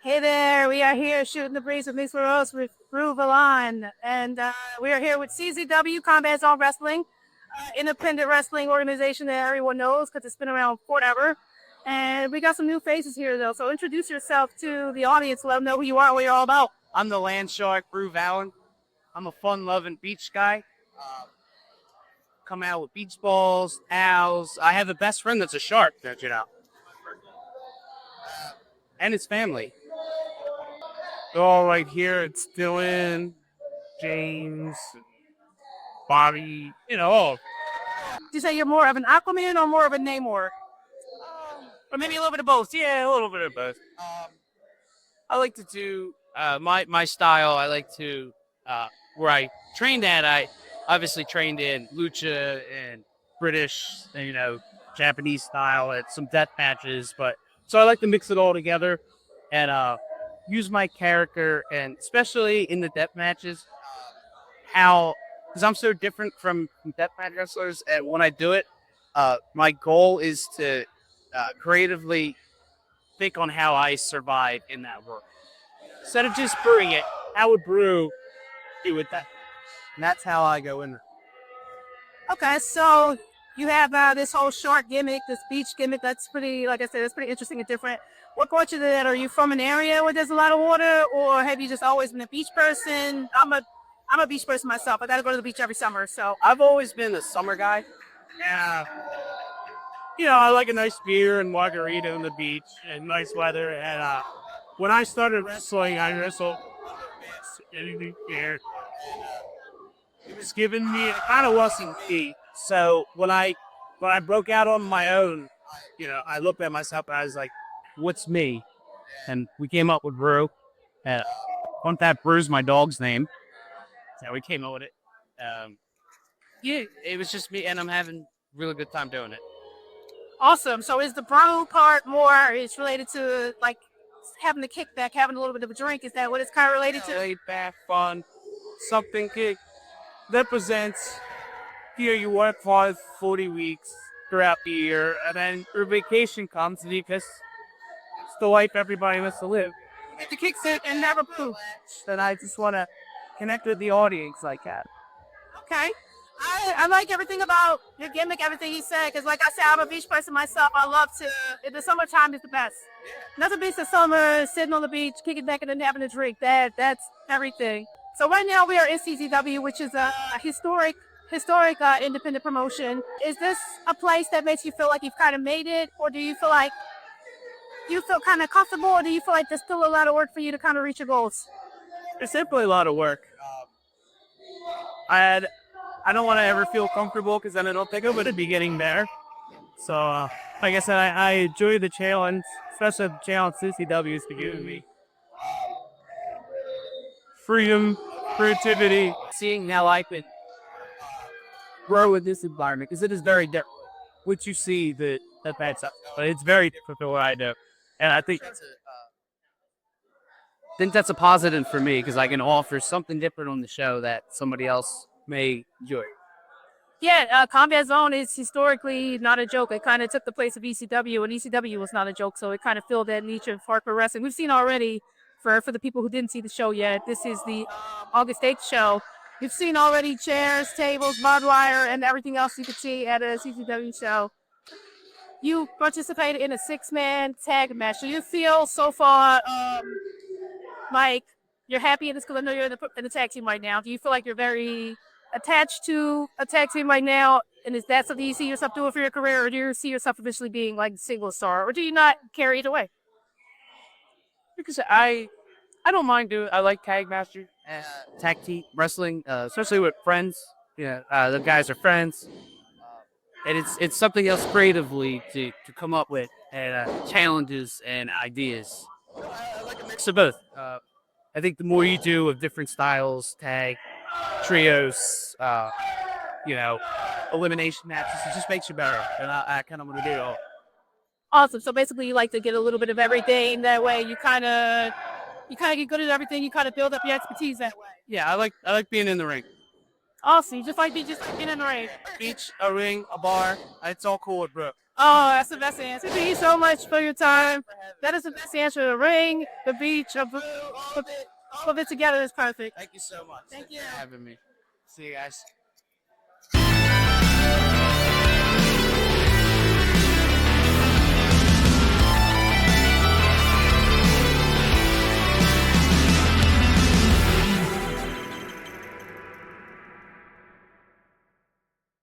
Hey there, we are here shooting the breeze with Mixed Brews with Brew Vallon. And we are here with CZW, Combat Zone Wrestling, independent wrestling organization that everyone knows because it's been around forever. And we got some new faces here, though. So introduce yourself to the audience, let them know who you are and what you're all about. I'm the Landshark Brew Vallon. I'm a fun-loving beach guy. Come out with beach balls, owls. I have a best friend that's a shark, don't you know? And his family. They're all right here. It's Dylan, James, Bobby, all. Do you say you're more of an Aquaman or more of a Namor? Or maybe a little bit of both? Yeah, a little bit of both. I like to do my style. I like to where I trained at. I obviously trained in lucha and British, Japanese style and some death matches. But so I like to mix it all together and use my character, and especially in the death matches, how because I'm so different from death match wrestlers, and when I do it, my goal is to creatively think on how I survive in that world. Instead of just brewing it, how would Brew do with that? And that's how I go in. Okay, so you have this whole short gimmick, this beach gimmick. That's pretty, like I said, that's pretty interesting and different. What brought you to that? Are you from an area where there's a lot of water, or have you just always been a beach person? I'm a beach person myself. I got to go to the beach every summer. So I've always been a summer guy. Yeah. I like a nice beer and margarita on the beach and nice weather. And when I started wrestling, I wrestled anything here. It was giving me, it kind of wasn't me. So when I broke out on my own, I looked at myself and I was like, what's me? And we came up with Brew. Want that Brew's my dog's name. So we came up with it. Yeah, it was just me, and I'm having a really good time doing it. awesome. So is the brew part more? It's related to like having the kickback, having a little bit of a drink. Is that what it's kind of related to? Laid back, fun, something represents here you work for 40 weeks throughout the year, and then your vacation comes because it's the life everybody wants to live. Get the kicks in and never brew. And I just want to connect with the audience like that. Okay. I like everything about your gimmick, everything you said, because like I said, I'm a beach person myself. I love to, in the summertime is the best. Nothing beats the summer, sitting on the beach, kicking back and then having a drink. That's everything. So right now we are in CZW, which is a historic independent promotion. Is this a place that makes you feel like you've kind of made it, or do you feel like you feel kind of comfortable, or do you feel like there's still a lot of work for you to kind of reach your goals? It's simply a lot of work. I don't want to ever feel comfortable because then I don't think I'm going to be getting there. So, like I said, I enjoy the challenge, especially the challenge CCW is giving me. Freedom, creativity. Seeing how I could grow in this environment, because it is very different. What you see that bad stuff, but it's very different from what I do. And I think that's a positive for me, because I can offer something different on the show that somebody else may enjoy. Yeah, Combat Zone is historically not a joke. It kind of took the place of ECW, and ECW was not a joke, so it kind of filled that niche of hardcore wrestling. We've seen already, for the people who didn't see the show yet, this is the August 8th show. You've seen already chairs, tables, barbed wire, and everything else you could see at a CCW show. You participated in a 6-man tag match. Do you feel so far like you're happy in this? Because I know you're in the tag team right now. Do you feel like you're very attached to a tag team right now, and is that something you see yourself doing for your career, or do you see yourself eventually being like single star, or do you not care either way? Because I don't mind doing. I like tag master, tag team wrestling, especially with friends. The guys are friends, and it's something else creatively to come up with, and challenges and ideas. I like a mix of both. I think the more you do of different styles, tag, trios, elimination matches, it just makes you better. And I kind of want to do it all. Awesome. So basically, you like to get a little bit of everything. That way, you kind of get good at everything. You kind of build up your expertise that way. Yeah, I like being in the ring. Awesome. You just like being in the ring. Beach, a ring, a bar. It's all cool with Brooke. Oh, that's the best answer. Thank you so much for your time. That is the best answer. The ring, the beach, a brew, all of it together is perfect. Thank you so much. Thank you. For having me. See you guys.